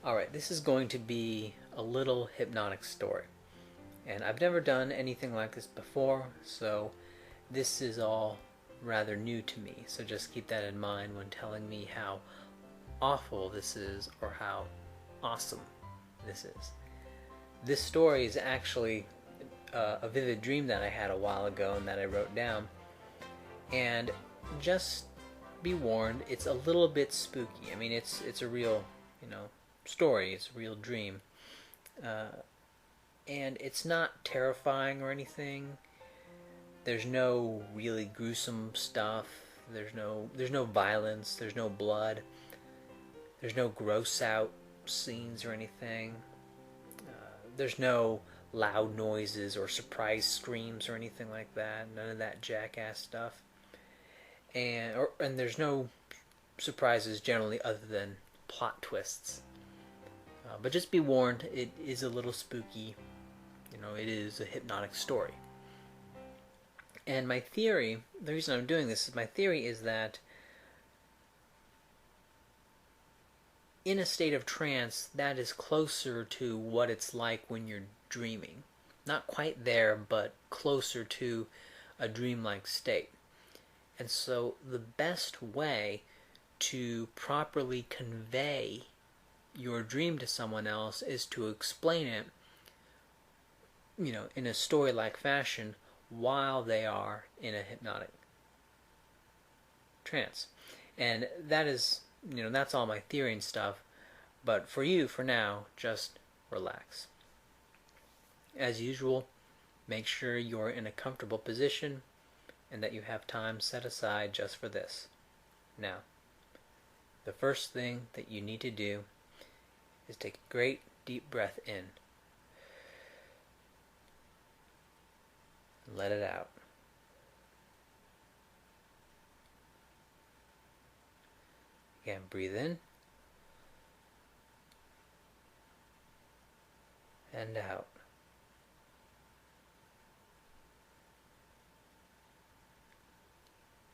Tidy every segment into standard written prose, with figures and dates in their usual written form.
Alright, this is going to be a little hypnotic story. And I've never done anything like this before, so this is all rather new to me. So just keep that in mind when telling me how awful this is or how awesome this is. This story is actually a vivid dream that I had a while ago and that I wrote down. And just be warned, it's a little bit spooky. I mean, it's a real, story. It's a real dream, and it's not terrifying or anything. There's no really gruesome stuff. There's no violence. There's no blood. There's no gross out scenes or anything. There's no loud noises or surprise screams or anything like that. None of that jackass stuff. And there's no surprises generally other than plot twists. But just be warned, it is a little spooky. It is a hypnotic story. And my theory, the reason I'm doing this is my theory is that in a state of trance, that is closer to what it's like when you're dreaming. Not quite there, but closer to a dreamlike state. And so the best way to properly convey your dream to someone else is to explain it, in a story-like fashion while they are in a hypnotic trance. And that is, that's all my theory and stuff. But for you, for now, just relax. As usual, make sure you're in a comfortable position and that you have time set aside just for this. Now, the first thing that you need to do is take a great deep breath in. And let it out. Again, breathe in. And out.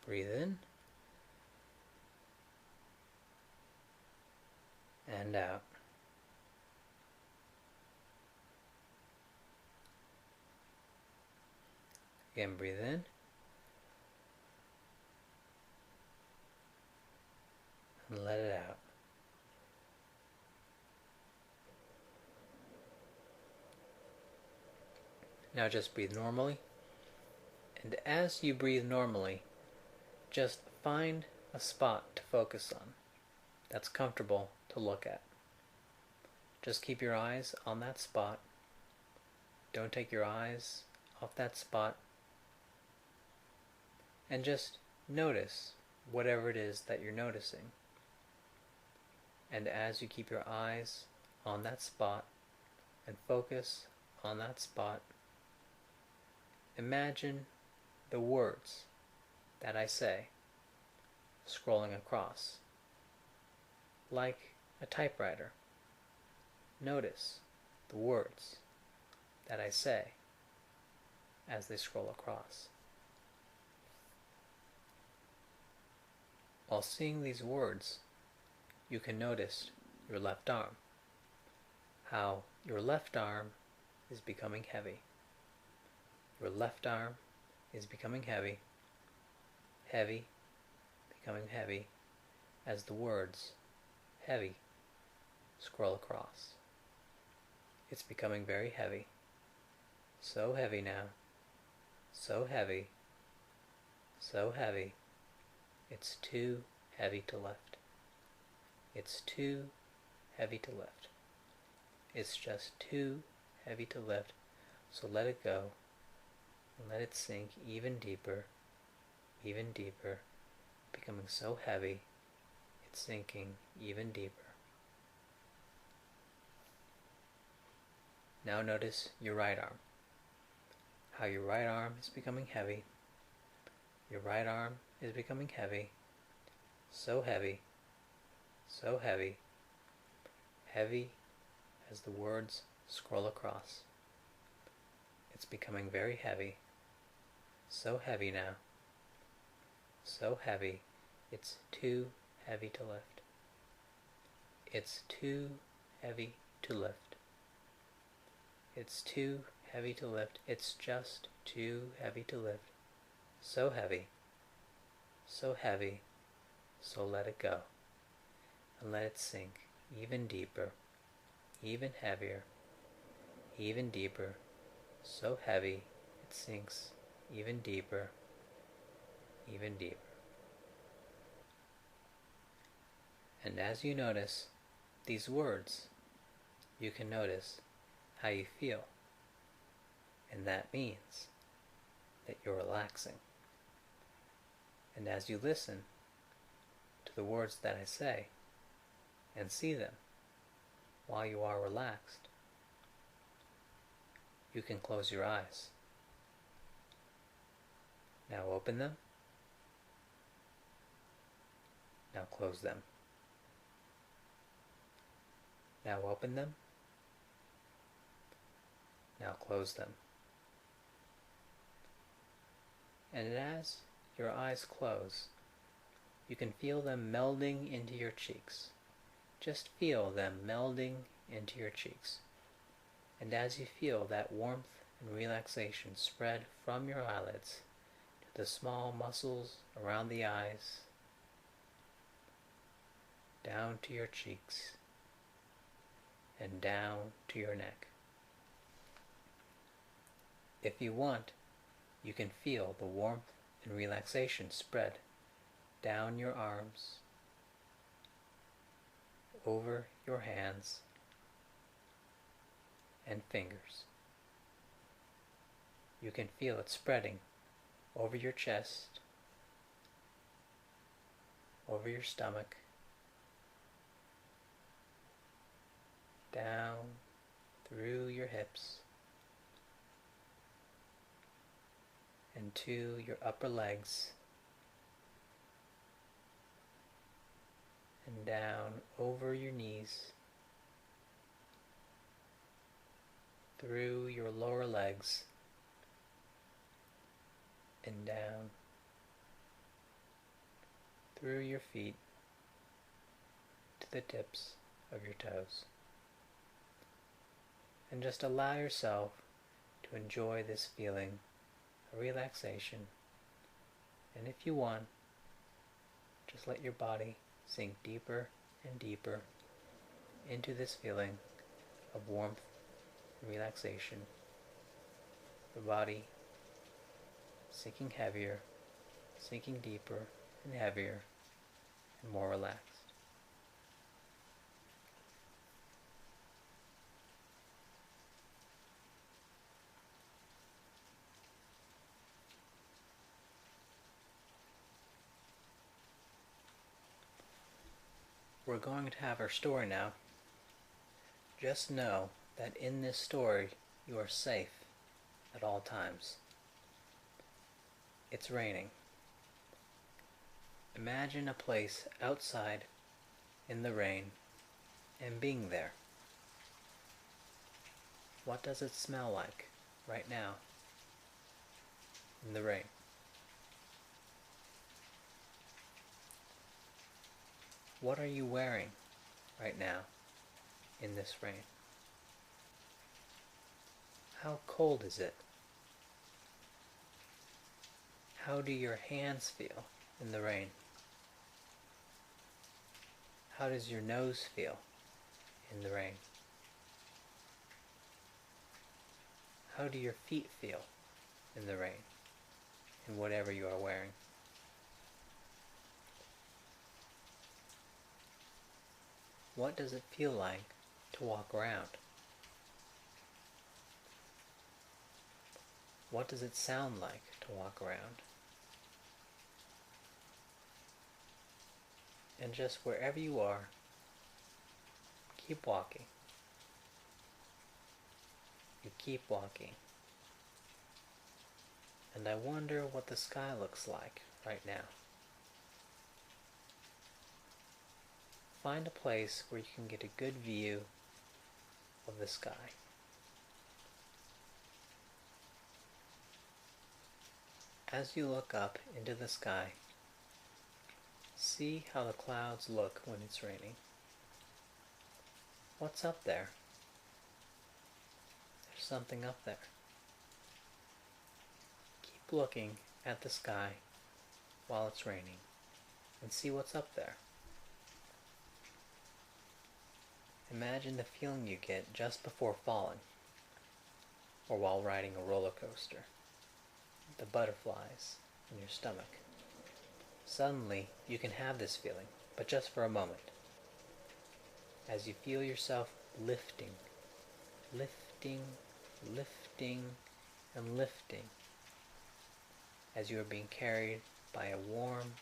Breathe in. And out. Again, breathe in. And let it out. Now just breathe normally. And as you breathe normally, just find a spot to focus on that's comfortable to look at. Just keep your eyes on that spot. Don't take your eyes off that spot. And just notice whatever it is that you're noticing. And as you keep your eyes on that spot and focus on that spot, imagine the words that I say scrolling across, like a typewriter. Notice the words that I say as they scroll across. While seeing these words, you can notice your left arm, how your left arm is becoming heavy. Your left arm is becoming heavy, heavy, becoming heavy, as the words heavy scroll across. It's becoming very heavy. So heavy now. So heavy. So heavy. It's too heavy to lift. It's too heavy to lift. It's just too heavy to lift. So let it go. And let it sink even deeper, becoming so heavy, it's sinking even deeper. Now notice your right arm, how your right arm is becoming heavy. Your right arm is becoming heavy, so heavy, so heavy, heavy as the words scroll across. It's becoming very heavy. So heavy now. So heavy, it's too heavy to lift. It's too heavy to lift. It's too heavy to lift. It's just too heavy to lift. So heavy, so heavy, so let it go. And let it sink even deeper, even heavier, even deeper. So heavy, it sinks even deeper, even deeper. And as you notice these words, you can notice how you feel. And that means that you're relaxing. And as you listen to the words that I say and see them while you are relaxed, you can close your eyes. Now open them. Now close them. Now open them. Now close them. And as your eyes close, you can feel them melding into your cheeks. Just feel them melding into your cheeks. And as you feel that warmth and relaxation spread from your eyelids to the small muscles around the eyes, down to your cheeks, and down to your neck. If you want, you can feel the warmth and relaxation spread down your arms, over your hands and fingers. You can feel it spreading over your chest, over your stomach, down through your hips, and to your upper legs, and down over your knees, through your lower legs, and down through your feet to the tips of your toes. And just allow yourself to enjoy this feeling of relaxation. And if you want, just let your body sink deeper and deeper into this feeling of warmth and relaxation. The body sinking heavier, sinking deeper and heavier and more relaxed. We're going to have our story now. Just know that in this story you are safe at all times. It's raining. Imagine a place outside in the rain and being there. What does it smell like right now in the rain? What are you wearing right now in this rain? How cold is it? How do your hands feel in the rain? How does your nose feel in the rain? How do your feet feel in the rain, in whatever you are wearing? What does it feel like to walk around? What does it sound like to walk around? And just wherever you are, keep walking. You keep walking. And I wonder what the sky looks like right now. Find a place where you can get a good view of the sky. As you look up into the sky, see how the clouds look when it's raining. What's up there? There's something up there. Keep looking at the sky while it's raining and see what's up there. Imagine the feeling you get just before falling, or while riding a roller coaster. The butterflies in your stomach. Suddenly, you can have this feeling, but just for a moment. As you feel yourself lifting, lifting, lifting, and lifting, as you are being carried by a warm,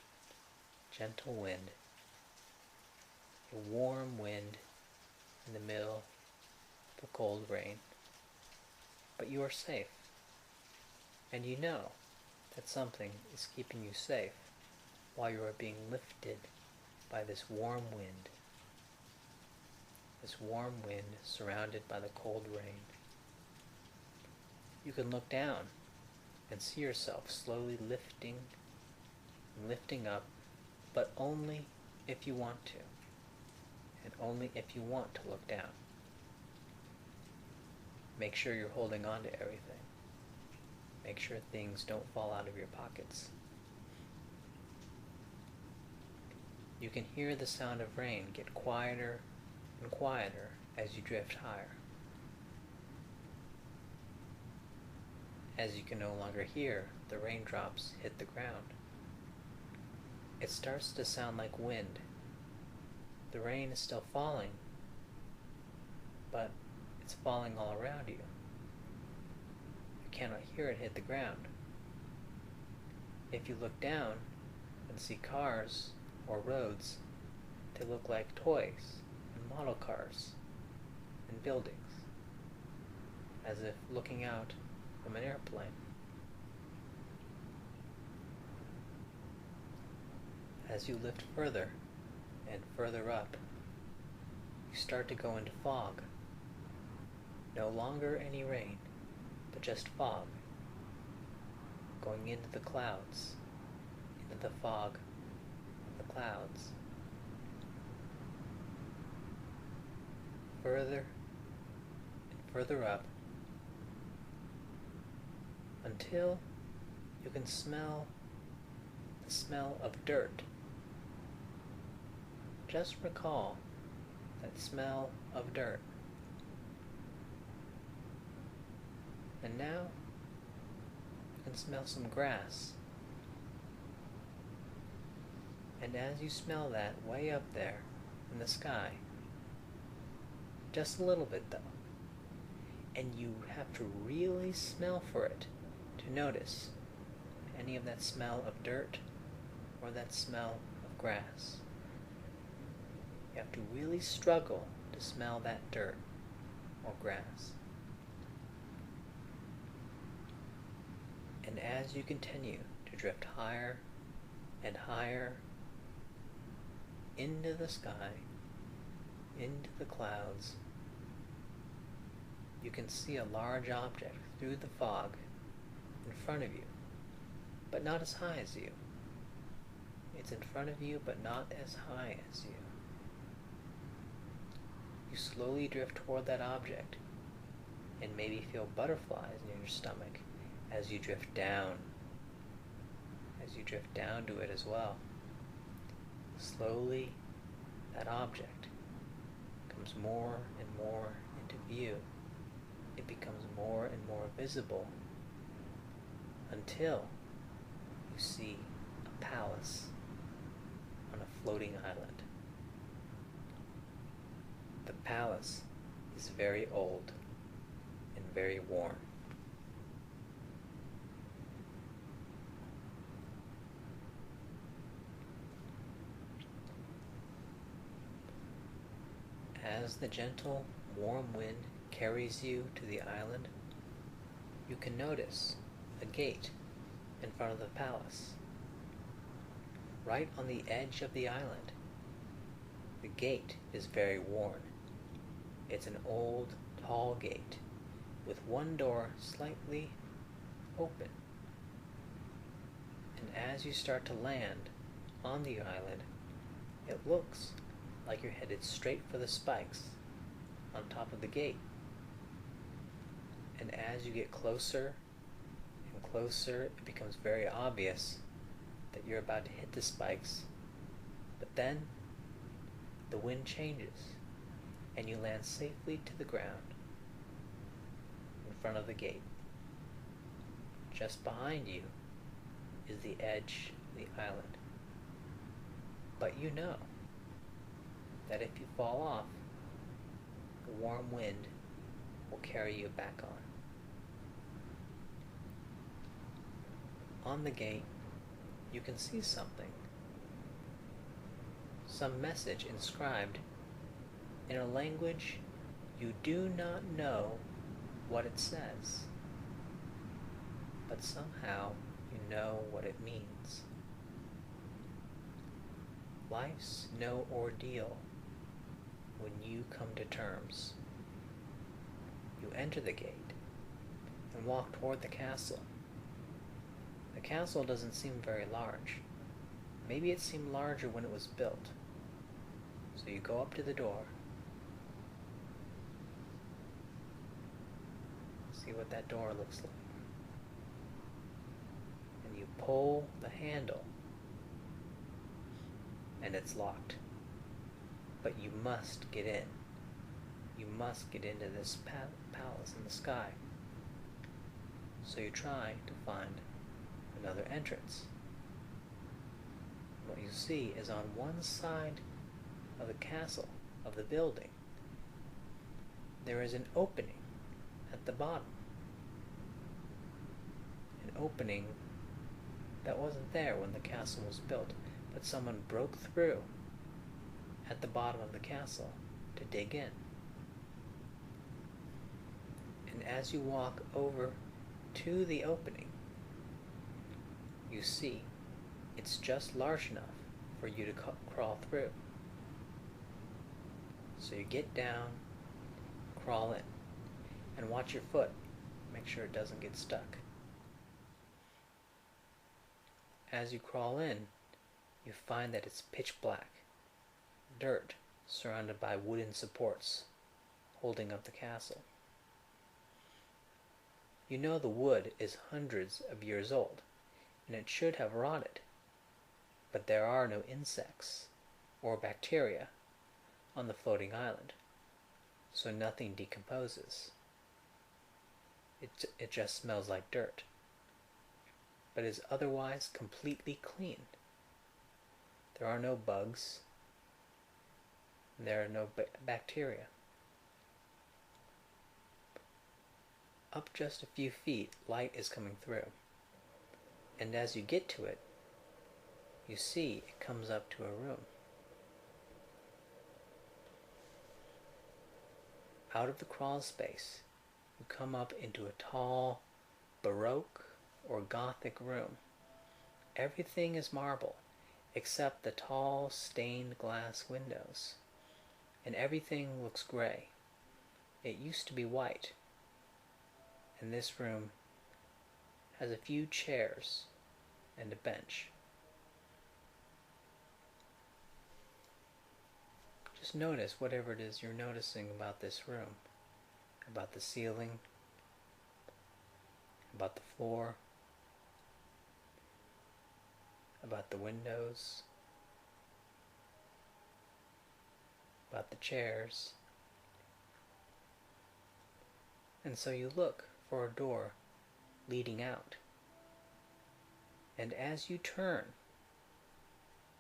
gentle wind. A warm wind in the middle of the cold rain. But you are safe, and you know that something is keeping you safe while you are being lifted by this warm wind. This warm wind surrounded by the cold rain. You can look down and see yourself slowly lifting and lifting up, but only if you want to, and only if you want to look down. Make sure you're holding on to everything. Make sure things don't fall out of your pockets. You can hear the sound of rain get quieter and quieter as you drift higher. As you can no longer hear the raindrops hit the ground, it starts to sound like wind. The rain is still falling, but it's falling all around you. You cannot hear it hit the ground. If you look down and see cars or roads, they look like toys and model cars and buildings, as if looking out from an airplane. As you lift further and further up, you start to go into fog. No longer any rain, but just fog. Going into the clouds, into the fog of the clouds. Further and further up, until you can smell the smell of dirt. Just recall that smell of dirt. And now you can smell some grass. And as you smell that way up there in the sky, just a little bit though, and you have to really smell for it to notice any of that smell of dirt or that smell of grass. You have to really struggle to smell that dirt or grass. And as you continue to drift higher and higher into the sky, into the clouds, you can see a large object through the fog in front of you, but not as high as you. It's in front of you, but not as high as you. You slowly drift toward that object and maybe feel butterflies near your stomach as you drift down to it as well. Slowly, that object comes more and more into view. It becomes more and more visible until you see a palace on a floating island. The palace is very old and very warm. As the gentle, warm wind carries you to the island, you can notice a gate in front of the palace. Right on the edge of the island, the gate is very worn. It's an old, tall gate with one door slightly open. And as you start to land on the island, it looks like you're headed straight for the spikes on top of the gate. And as you get closer and closer, it becomes very obvious that you're about to hit the spikes. But then the wind changes and you land safely to the ground in front of the gate. Just behind you is the edge of the island. But you know that if you fall off, the warm wind will carry you back on. On the gate, you can see something. Some message inscribed in a language you do not know what it says, but somehow you know what it means. Life's no ordeal when you come to terms. You enter the gate and walk toward the castle. The castle doesn't seem very large. Maybe it seemed larger when it was built. So you go up to the door. See what that door looks like. And you pull the handle. And it's locked. But you must get in. You must get into this palace in the sky. So you try to find another entrance. What you see is on one side of the castle, of the building, there is an opening at the bottom. An opening that wasn't there when the castle was built, but someone broke through at the bottom of the castle to dig in. And as you walk over to the opening, you see it's just large enough for you to crawl through. So you get down, crawl in, and watch your foot. Make sure it doesn't get stuck. As you crawl in, you find that it's pitch black, dirt surrounded by wooden supports holding up the castle. You know the wood is hundreds of years old, and it should have rotted, but there are no insects or bacteria on the floating island, so nothing decomposes. It just smells like dirt, but is otherwise completely clean. There are no bugs, and there are no bacteria. Up just a few feet, light is coming through, and as you get to it, you see it comes up to a room. Out of the crawl space, you come up into a tall, Baroque or Gothic room. Everything is marble, except the tall, stained glass windows, and everything looks gray. It used to be white, and this room has a few chairs and a bench. Just notice whatever it is you're noticing about this room, about the ceiling, about the floor, about the windows, about the chairs. And so you look for a door leading out. And as you turn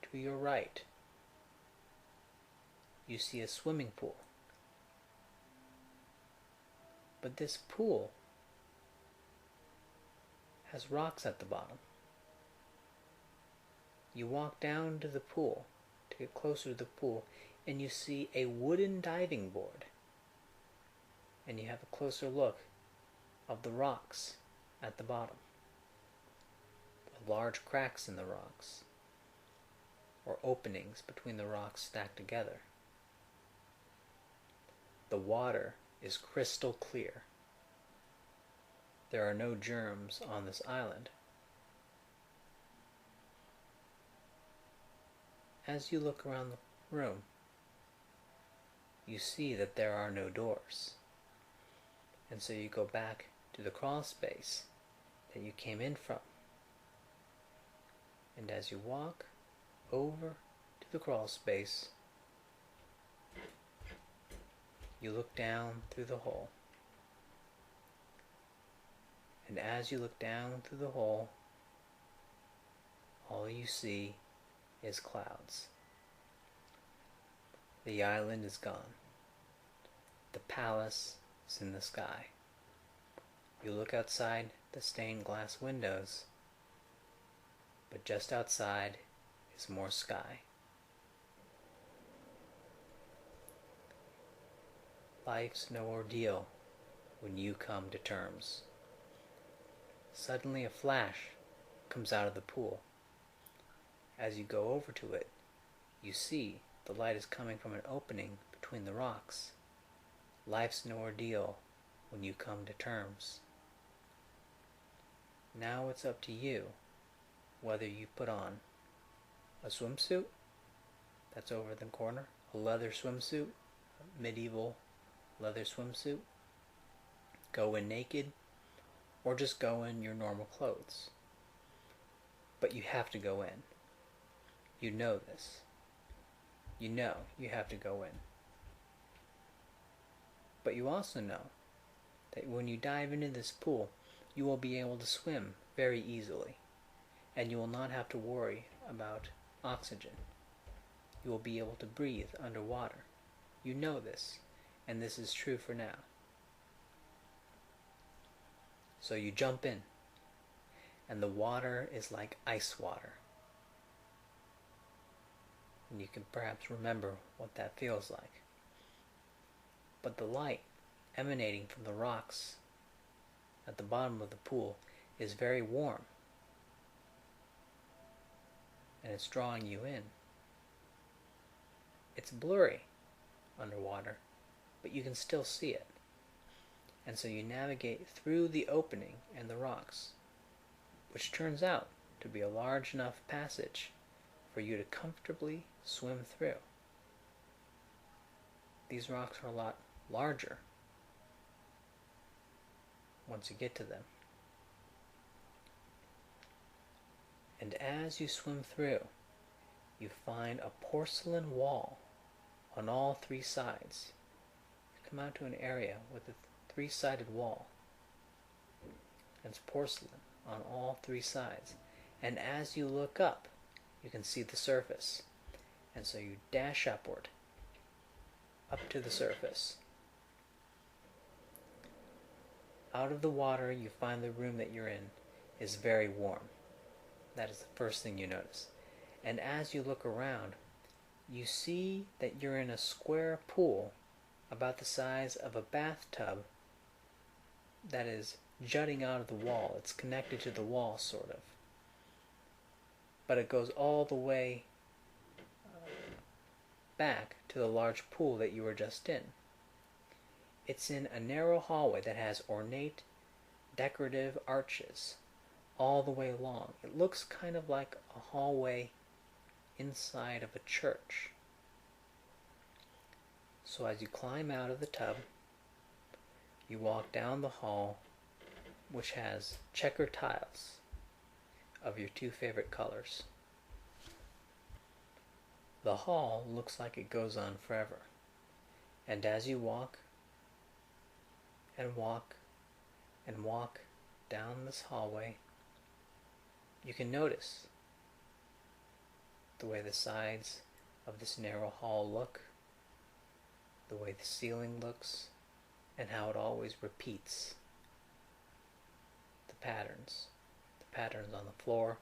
to your right, you see a swimming pool. But this pool has rocks at the bottom. You walk down to the pool to get closer to the pool, and you see a wooden diving board. And you have a closer look of the rocks at the bottom, with large cracks in the rocks, or openings between the rocks stacked together. The water is crystal clear. There are no germs on this island. As you look around the room, you see that there are no doors. And so you go back to the crawl space that you came in from. And as you walk over to the crawl space, you look down through the hole. And as you look down through the hole, all you see is clouds. The island is gone. The palace is in the sky. You look outside the stained glass windows, but just outside is more sky. Life's no ordeal when you come to terms. Suddenly a flash comes out of the pool. As you go over to it, you see the light is coming from an opening between the rocks. Life's no ordeal when you come to terms. Now it's up to you whether you put on a swimsuit that's over in the corner, a leather swimsuit, a medieval leather swimsuit, go in naked, or just go in your normal clothes. But you have to go in. You know this. You know you have to go in. But you also know that when you dive into this pool, you will be able to swim very easily, and you will not have to worry about oxygen. You will be able to breathe underwater. You know this, and this is true for now. So you jump in, and the water is like ice water. And you can perhaps remember what that feels like. But the light emanating from the rocks at the bottom of the pool is very warm, and it's drawing you in. It's blurry underwater, but you can still see it. And so you navigate through the opening in the rocks, which turns out to be a large enough passage for you to comfortably swim through. These rocks are a lot larger once you get to them. And as you swim through, you find a porcelain wall on all three sides. You come out to an area with a three-sided wall. And it's porcelain on all three sides. And as you look up, you can see the surface. And so you dash upward, up to the surface. Out of the water, you find the room that you're in is very warm. That is the first thing you notice. And as you look around, you see that you're in a square pool about the size of a bathtub that is jutting out of the wall. It's connected to the wall, sort of. But it goes all the way back to the large pool that you were just in. It's in a narrow hallway that has ornate, decorative arches all the way along. It looks kind of like a hallway inside of a church. So as you climb out of the tub, you walk down the hall, which has checkered tiles of your two favorite colors. The hall looks like it goes on forever. And as you walk and walk and walk down this hallway, you can notice the way the sides of this narrow hall look, the way the ceiling looks, and how it always repeats. The patterns on the floor,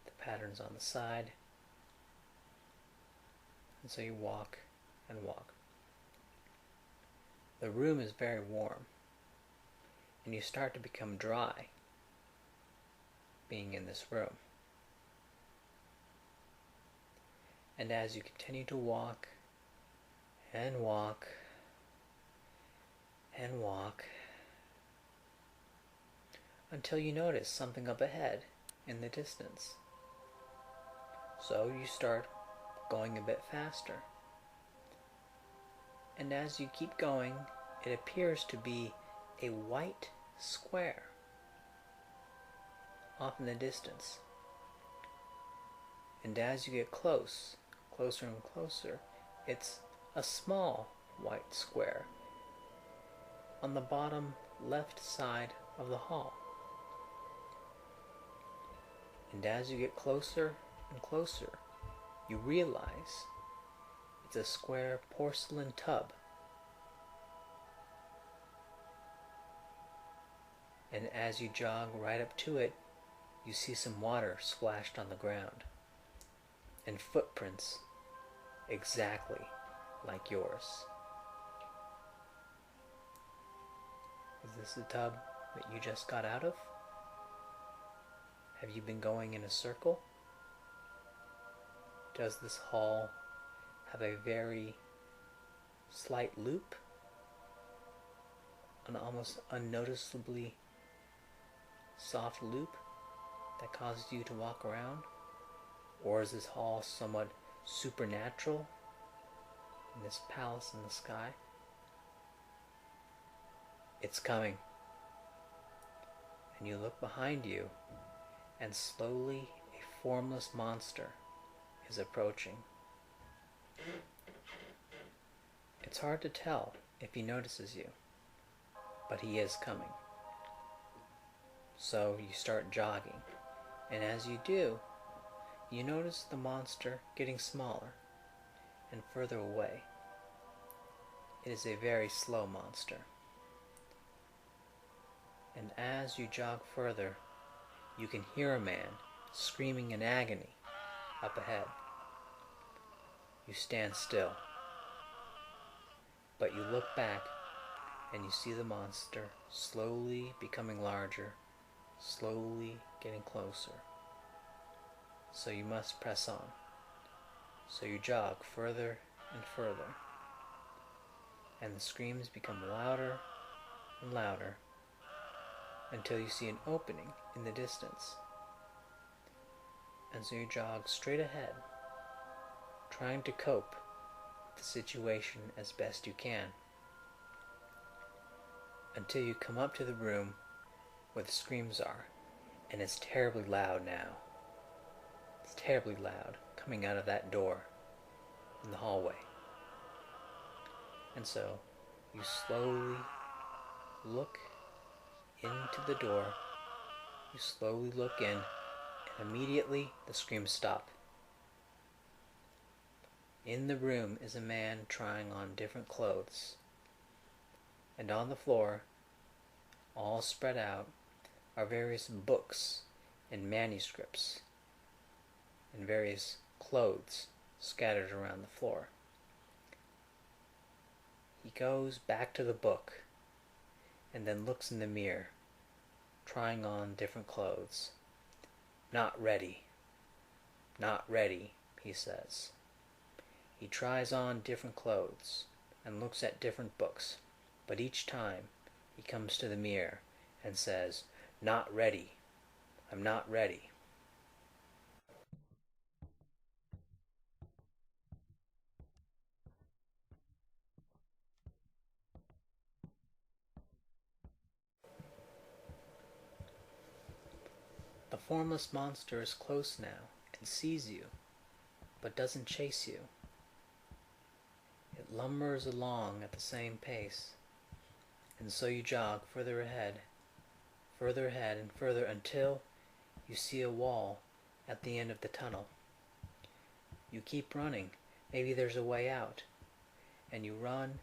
the patterns on the side. And so you walk and walk. The room is very warm, and you start to become dry being in this room. And as you continue to walk and walk and walk, until you notice something up ahead in the distance. So you start going a bit faster. And as you keep going, it appears to be a white square off in the distance. And as you get closer and closer, it's a small white square on the bottom left side of the hall. And as you get closer and closer, you realize it's a square porcelain tub. And as you jog right up to it, you see some water splashed on the ground, and footprints exactly like yours. Is this the tub that you just got out of? Have you been going in a circle? Does this hall have a very slight loop? An almost unnoticeably soft loop that causes you to walk around? Or is this hall somewhat supernatural in this palace in the sky? It's coming. And you look behind you, and slowly a formless monster is approaching. It's hard to tell if he notices you, but he is coming. So you start jogging, and as you do, you notice the monster getting smaller and further away. It is a very slow monster. And as you jog further, you can hear a man screaming in agony up ahead. You stand still, but you look back and you see the monster slowly becoming larger, slowly getting closer. So you must press on. So you jog further and further, and the screams become louder and louder until you see an opening in the distance. And so you jog straight ahead, trying to cope with the situation as best you can, until you come up to the room where the screams are, and it's terribly loud now. It's terribly loud coming out of that door in the hallway. And so you slowly look into the door, you slowly look in, and immediately the screams stop. In the room is a man trying on different clothes, and on the floor, all spread out, are various books and manuscripts and various clothes scattered around the floor. He goes back to the book and then looks in the mirror, trying on different clothes. "Not ready, not ready," he says. He tries on different clothes and looks at different books, but each time he comes to the mirror and says, "Not ready, I'm not ready." The formless monster is close now and sees you, but doesn't chase you. It lumbers along at the same pace, and so you jog further ahead and further until you see a wall at the end of the tunnel. You keep running, maybe there's a way out, and you run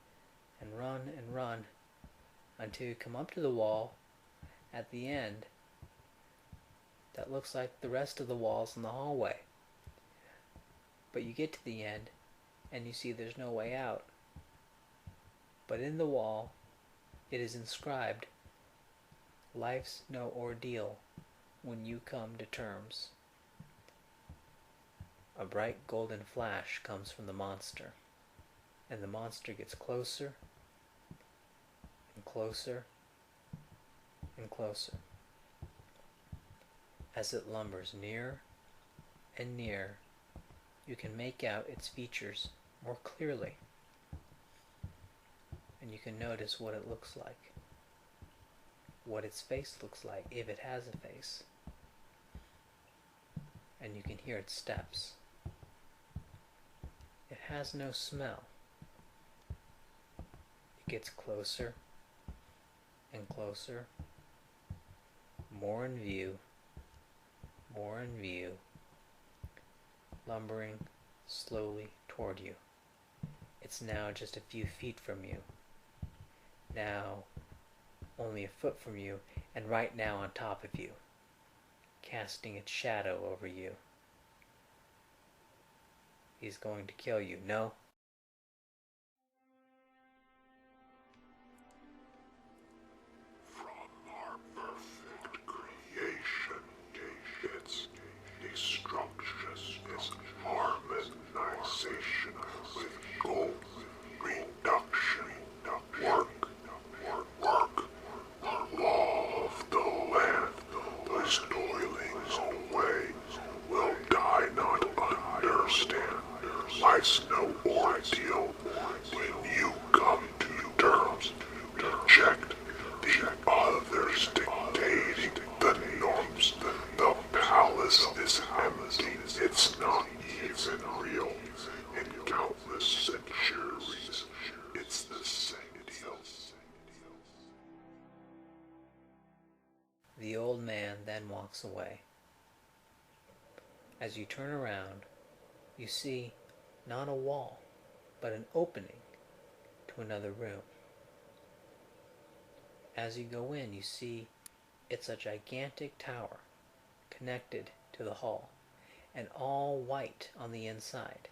and run and run until you come up to the wall at the end that looks like the rest of the walls in the hallway. But you get to the end and you see there's no way out. But in the wall it is inscribed, "Life's no ordeal when you come to terms." A bright golden flash comes from the monster, and the monster gets closer and closer and closer. As it lumbers nearer and nearer, you can make out its features more clearly. and you can notice what it looks like, what its face looks like, if it has a face, and you can hear its steps. It has no smell. It gets closer and closer, more in view, lumbering slowly toward you. It's now just a few feet from you, now only a foot from you, and right now on top of you, casting its shadow over you. He's going to kill you. No? From our perfect creation, its destruction is harmonization with goal, reduction, work, the law of the land, whose toiling away will die not understand. Life's no ordeal when you come to terms, reject the others dictating the norms. The palace is empty, it's not even real. In countless centuries, it's the same deal. The old man then walks away. As you turn around, you see not a wall, but an opening to another room. As you go in, you see it's a gigantic tower connected to the hall, and all white on the inside.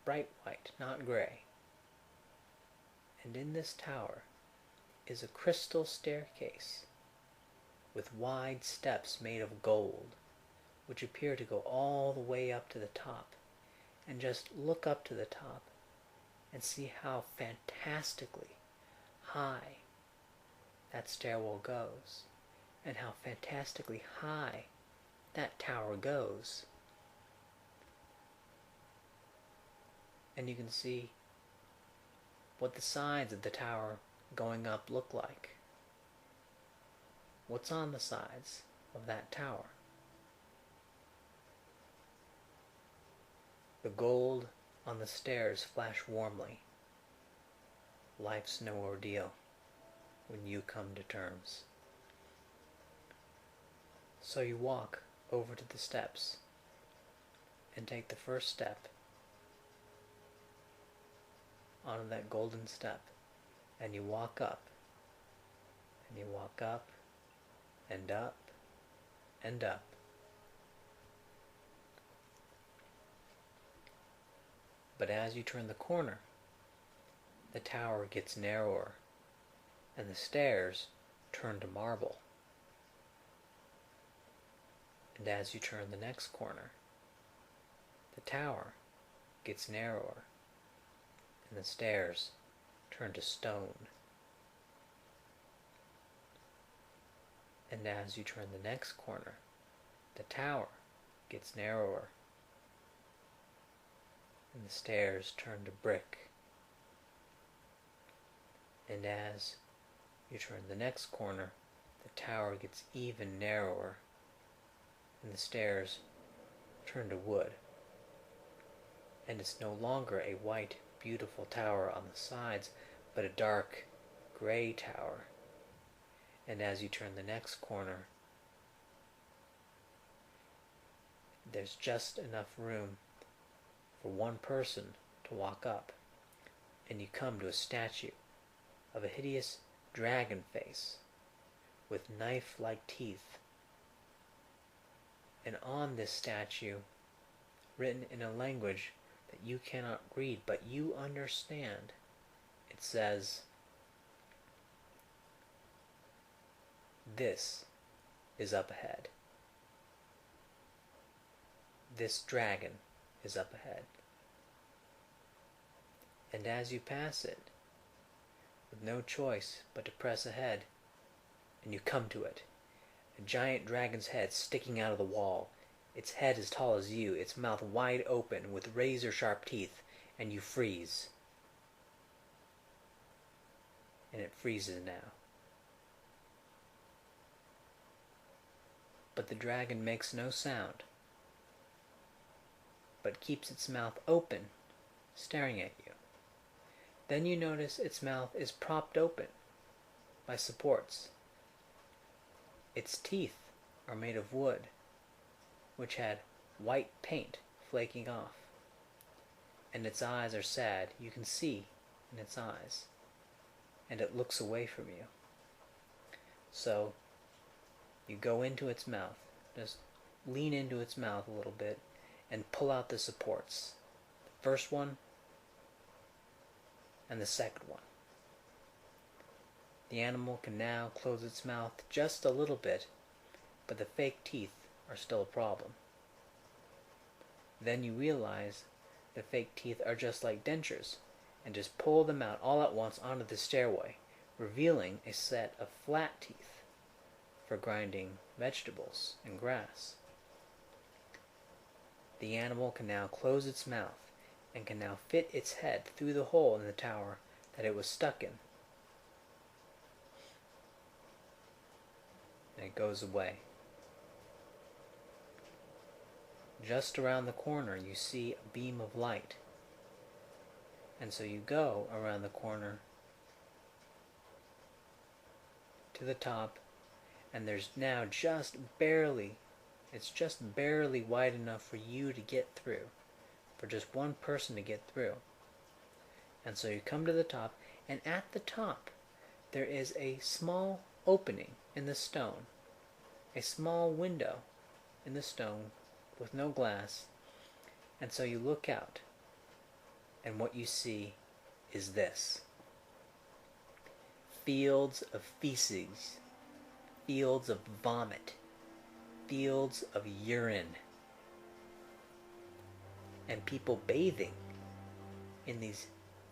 Bright white, not gray. And in this tower is a crystal staircase with wide steps made of gold, which appear to go all the way up to the top. And just look up to the top and see how fantastically high that stairwell goes, and how fantastically high that tower goes. And you can see what the sides of the tower going up look like. What's on the sides of that tower? The gold on the stairs flash warmly. Life's no ordeal when you come to terms. So you walk over to the steps and take the first step onto that golden step, and you walk up, and you walk up, and up, and up. But as you turn the corner, the tower gets narrower, and the stairs turn to marble. And as you turn the next corner, the tower gets narrower, and the stairs turn to stone. And as you turn the next corner, the tower gets narrower, and the stairs turn to brick. And as you turn the next corner, the tower gets even narrower, and the stairs turn to wood. And it's no longer a white, beautiful tower on the sides, but a dark, gray tower. And as you turn the next corner, there's just enough room for one person to walk up, and you come to a statue of a hideous dragon face with knife-like teeth. And on this statue, written in a language that you cannot read, but you understand, it says, "This is up ahead. This dragon is up ahead." And as you pass it, with no choice but to press ahead, and you come to it, a giant dragon's head sticking out of the wall, its head as tall as you, its mouth wide open with razor-sharp teeth, and you freeze. and it freezes now. But the dragon makes no sound, but keeps its mouth open, staring at you. Then you notice its mouth is propped open by supports. Its teeth are made of wood, which had white paint flaking off. And its eyes are sad. You can see in its eyes. And it looks away from you. So you go into its mouth, just lean into its mouth a little bit, and pull out the supports. The first one and the second one. The animal can now close its mouth just a little bit, but the fake teeth are still a problem. Then you realize the fake teeth are just like dentures, and just pull them out all at once onto the stairway, revealing a set of flat teeth for grinding vegetables and grass. The animal can now close its mouth and can now fit its head through the hole in the tower that it was stuck in. And it goes away. Just around the corner you see a beam of light. And so you go around the corner to the top, and there's now just barely, it's just barely wide enough for you to get through, for just one person to get through. And so you come to the top, and at the top there is a small opening in the stone, a small window in the stone with no glass. And so you look out, and what you see is this: fields of feces, fields of vomit, fields of urine, and people bathing in these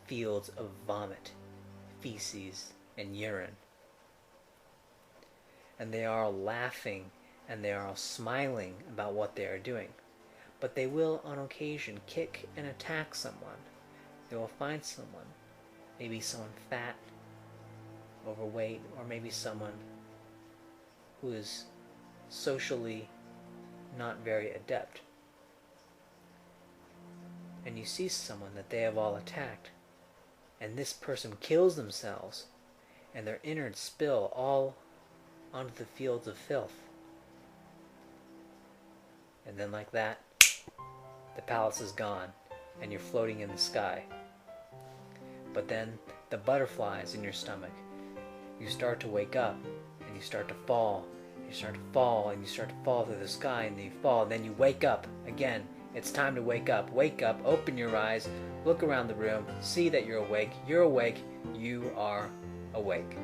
fields of vomit, feces, and urine. And they are all laughing, and they are all smiling about what they are doing. But they will on occasion kick and attack someone. They will find someone, maybe someone fat, overweight, or maybe someone who is socially not very adept. And you see someone that they have all attacked, and this person kills themselves, and their innards spill all onto the fields of filth. And then like that, the palace is gone, and you're floating in the sky. But then the butterflies in your stomach, you start to wake up, and you start to fall, and you start to fall, and you start to fall through the sky, and then you fall, and then you wake up again. It's time to wake up. Wake up, open your eyes, look around the room, see that you're awake. You're awake. You are awake.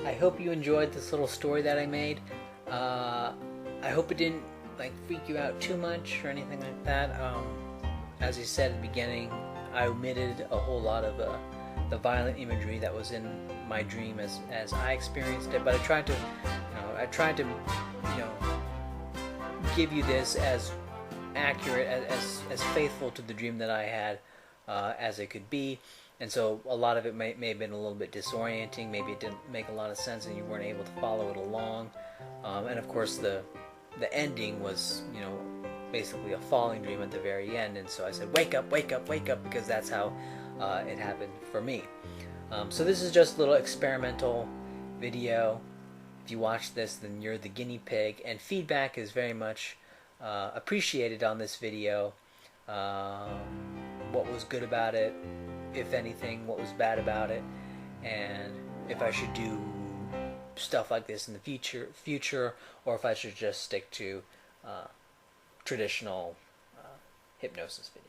I hope you enjoyed this little story that I made. I hope it didn't freak you out too much or anything like that. As I said at the beginning, I omitted a whole lot of the violent imagery that was in my dream as I experienced it. But I tried to give you this as accurate, as faithful to the dream that I had as it could be. And so a lot of it may have been a little bit disorienting. Maybe it didn't make a lot of sense and you weren't able to follow it along. And of course the ending was, basically a falling dream at the very end. And so I said, wake up, wake up, wake up, because that's how it happened for me. So this is just a little experimental video. If you watch this, then you're the guinea pig. And feedback is very much appreciated on this video. What was good about it, if anything, what was bad about it, and if I should do stuff like this in the future, or if I should just stick to traditional hypnosis videos.